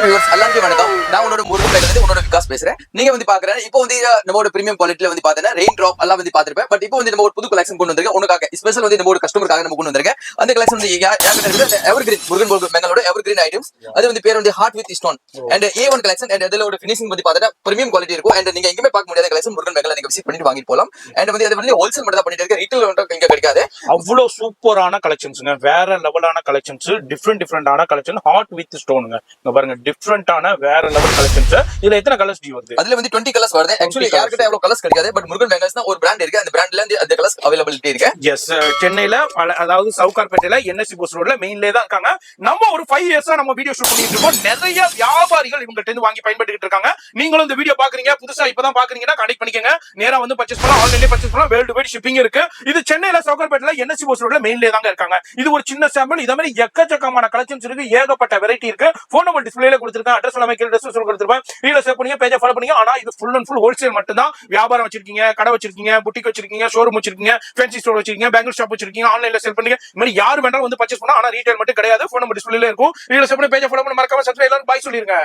Hi viewers எல்லாருக்கும் வணக்கம். நான் உன்னோட முருகன் உன்னோட விகாஸ் பேசுறேன். நீங்க வந்து பாக்குறேன் இப்போ வந்து நம்மளோட பிரீமியம் குவாலிட்டில வந்து பாத்தீங்கன்னா ரெயின் டிராப் எல்லாம் வந்து பாத்துருப்பேன். பட் இப்போ வந்து நம்ம ஒரு புது கலெக்ஷன் கொண்டு வந்திருக்கேன். உனக்காக ஸ்பெஷல் வந்து நம்ம ஒரு கஸ்டமருக்காக நம்ம கொண்டு வந்திருக்கேன். அந்த கலெக்ஷன் வந்து எவர்கிரீன் முருகன் பெங்களோட எவர்கிரீன் ஐட்டம்ஸ். அது வந்து பேர் வந்து heart with stone and A1 collection and அதுல ஒரு ஃபினிஷிங் வந்து பாத்தீங்கன்னா பிரீமியம் குவாலிட்டி இருக்கும். அண்ட் நீங்க எங்கேயுமே பார்க்க முடியாத கலெக்ஷன் முருகன் பெங்கள நீங்க விசிட் பண்ணிட்டு வாங்கிட்டு போலாம். அண்ட் வந்து அது வந்து ஹோல்சேல் மட்டும் தான் பண்ணிட்டு இருக்கு. ரீட்டைல் வந்து இங்க கிடைக்காது. அவ்வளவு சூப்பரான கலெக்ஷன்ஸ்ங்க, வேற லெவலான கலெக்ஷன்ஸ், டிஃப்ரெண்டான கலெக்ஷன். ஹார்ட் வித் ஸ்டோனுங்க, இங்க பாருங்க டிஃப்ரெண்டான வேற லெவல் கலெக்ஷன்ஸ். இதுல எத்தனை கலர்ஸ் டி வருது? அதுல வந்து 20 கலர்ஸ் வருது. ஆக்சுவலி யார்கிட்ட எவ்வளவு கலர்ஸ் கிடைக்காது. பட் முருகன் பெங்கல்ஸ் தான் ஒரு பிராண்ட் இருக்கு. அந்த பிராண்ட்ல இருந்து அந்த கலர்ஸ் அவைலபிலிட்டி இருக்கு. எஸ், சென்னையில அதாவது சவுகார்பேட்டையில NSC போஸ்ட் ரோட்ல மெயின்லயே தான் இருக்காங்க. நம்ம ஒரு 5 இயர்ஸா நம்ம வீடியோ ஷூட் பண்ணிட்டு இருக்கோம். நிறைய வியாபாரிகள் இவங்ககிட்ட இருந்து வாங்கி பயன்படுத்திட்டு இருக்காங்க. நீங்களும் இந்த வீடியோ பாக்குறீங்க, புதுசா இப்பதான் பாக்குறீங்கன்னா கனெக்ட் பண்ணிக்கங்க. நேரா வந்து பர்ச்சேஸ் பண்ணலாம், ஆன்லைன்லயே பர்ச்சேஸ் பண்ணலாம். வேர்ல்டு வைட் ஷிப்பிங் இருக்கு. இது சென்னையில சவுகார்பேட்டையில NSC போஸ்ட் ரோட்ல மெயின்லயே தாங்க இருக்காங்க. இது ஒரு சின்ன சாம்பிள். இத மாதிரி எக்கச்சக்கமான கலெக்ஷன்ஸ் இருக்கு, ஏகப்பட்ட வெரைட்டி இருக்கு. போன் நம்பர் டிஸ்ப்ளேல கொடுத்திருக்கேன், அட்ரஸ் எல்லாமே கீழ டிஸ்கிரிப்ஷன்ல கொடுத்திருப்பேன். ரீல சேவ் பண்ணீங்க, பேஜை ஃபாலோ பண்ணீங்க. ஆனா இது ஃபுல் அண்ட் ஃபுல் ஹோல்சேல் மட்டும் தான். வியாபாரம் வச்சிருக்கீங்க, கடை வச்சிருக்கீங்க, புட்டிக் வச்சிருக்கீங்க, ஷோரூம் வச்சிருக்கீங்க, ஃபேன்சி ஸ்டோர் வச்சிருக்கீங்க, பேங்கிள் ஷாப் வச்சிருக்கீங்க, ஆன்லைன்ல சேல் பண்ணீங்க. இந்த மாதிரி யார் வேணாலும் வந்து பர்ச்சேஸ் பண்ணலாம். ஆனா ரீட்டைல் மட்டும் கிடையாது. போன் நம்பர் டிஸ்ப்ளேல இருக்கும். ரீல சேவ் பண்ணி பேஜை ஃபாலோ பண்ணி மறக்காம சப்ஸ்கிரைப் எல்லாரும் பாய் சொல்லிருங்க.